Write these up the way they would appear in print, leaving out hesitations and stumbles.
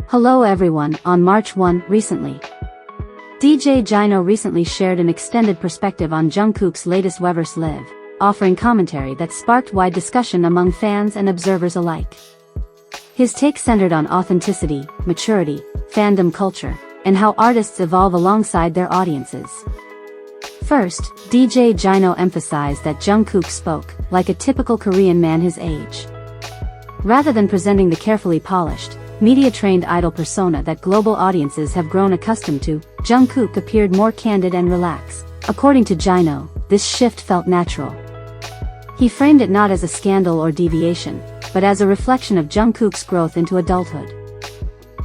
Hello everyone. On March 1, recently, DJ Jino recently shared an extended perspective on Jungkook's latest Weverse Live, offering commentary that sparked wide discussion among fans and observers alike. His take centered on authenticity, maturity, fandom culture, and how artists evolve alongside their audiences. First, DJ Jino emphasized that Jungkook spoke like a typical Korean man his age. Rather than presenting the carefully polished, media-trained idol persona that global audiences have grown accustomed to, Jungkook appeared more candid and relaxed. According to Jino, this shift felt natural. He framed it not as a scandal or deviation, but as a reflection of Jungkook's growth into adulthood.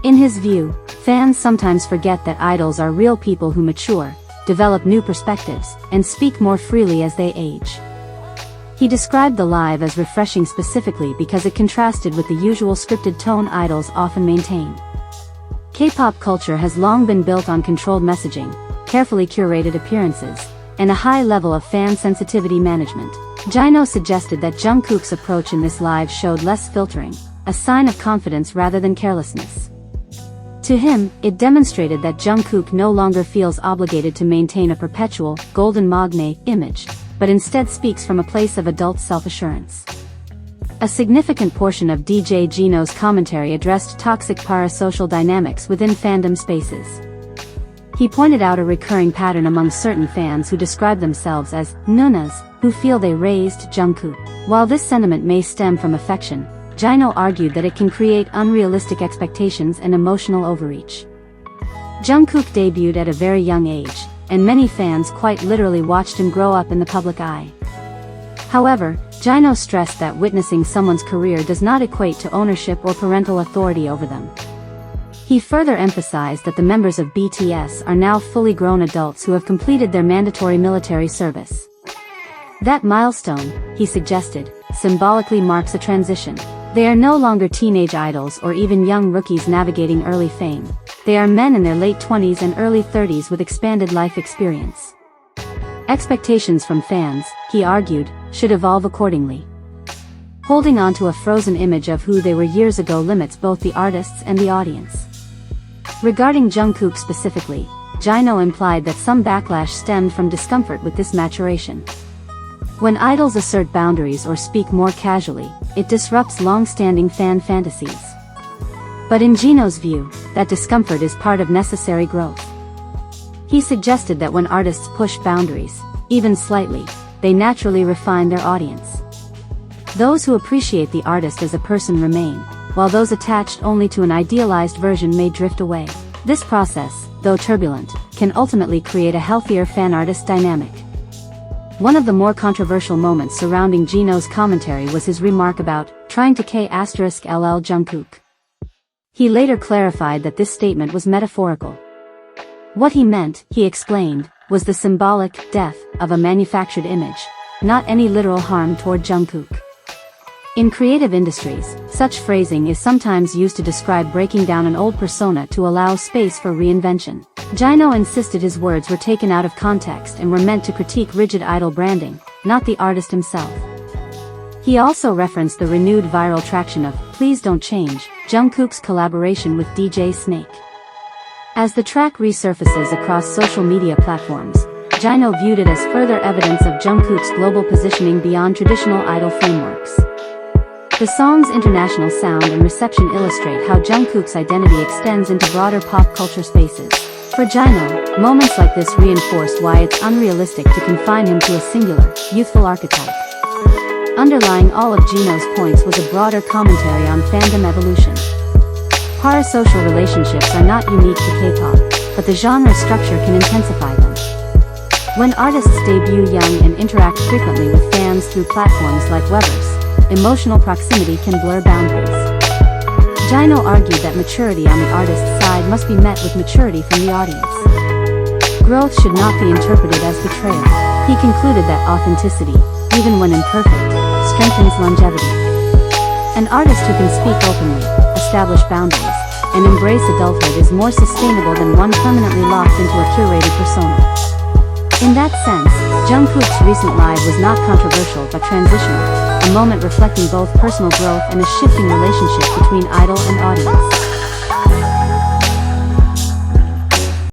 In his view, fans sometimes forget that idols are real people who mature, develop new perspectives, and speak more freely as they age. He described the live as refreshing specifically because it contrasted with the usual scripted tone idols often maintain. K-pop culture has long been built on controlled messaging, carefully curated appearances, and a high level of fan sensitivity management. Jino suggested that Jungkook's approach in this live showed less filtering, a sign of confidence rather than carelessness. To him, it demonstrated that Jungkook no longer feels obligated to maintain a perpetual, golden maknae image, but instead speaks from a place of adult self-assurance. A significant portion of DJ Jino's commentary addressed toxic parasocial dynamics within fandom spaces. He pointed out a recurring pattern among certain fans who describe themselves as nunas, who feel they raised Jungkook. While this sentiment may stem from affection, Jino argued that it can create unrealistic expectations and emotional overreach. Jungkook debuted at a very young age, and many fans quite literally watched him grow up in the public eye. However, Jino stressed that witnessing someone's career does not equate to ownership or parental authority over them. He further emphasized that the members of BTS are now fully grown adults who have completed their mandatory military service. That milestone, he suggested, symbolically marks a transition. They are no longer teenage idols or even young rookies navigating early fame. They are men in their late 20s and early 30s with expanded life experience. Expectations from fans, he argued, should evolve accordingly. Holding on to a frozen image of who they were years ago limits both the artists and the audience. Regarding Jungkook specifically, Jino implied that some backlash stemmed from discomfort with this maturation. When idols assert boundaries or speak more casually, it disrupts long-standing fan fantasies. But in Jino's view, that discomfort is part of necessary growth. He suggested that when artists push boundaries, even slightly, they naturally refine their audience. Those who appreciate the artist as a person remain, while those attached only to an idealized version may drift away. This process, though turbulent, can ultimately create a healthier fan-artist dynamic. One of the more controversial moments surrounding Jino's commentary was his remark about trying to K***LL Jungkook. He later clarified that this statement was metaphorical. What he meant, he explained, was the symbolic death of a manufactured image, not any literal harm toward Jungkook. In creative industries, such phrasing is sometimes used to describe breaking down an old persona to allow space for reinvention. Jino insisted his words were taken out of context and were meant to critique rigid idol branding, not the artist himself. He also referenced the renewed viral traction of Please Don't Change, Jungkook's collaboration with DJ Snake. As the track resurfaces across social media platforms, Jino viewed it as further evidence of Jungkook's global positioning beyond traditional idol frameworks. The song's international sound and reception illustrate how Jungkook's identity extends into broader pop culture spaces. For Jino, moments like this reinforce why it's unrealistic to confine him to a singular, youthful archetype. Underlying all of Jino's points was a broader commentary on fandom evolution. Parasocial relationships are not unique to K-pop, but the genre structure can intensify them. When artists debut young and interact frequently with fans through platforms like Weverse, emotional proximity can blur boundaries. Jino argued that maturity on the artist's side must be met with maturity from the audience. Growth should not be interpreted as betrayal. He concluded that authenticity, even when imperfect, strengthens longevity. An artist who can speak openly, establish boundaries, and embrace adulthood is more sustainable than one permanently locked into a curated persona. In that sense, Jungkook's recent live was not controversial but transitional, a moment reflecting both personal growth and a shifting relationship between idol and audience.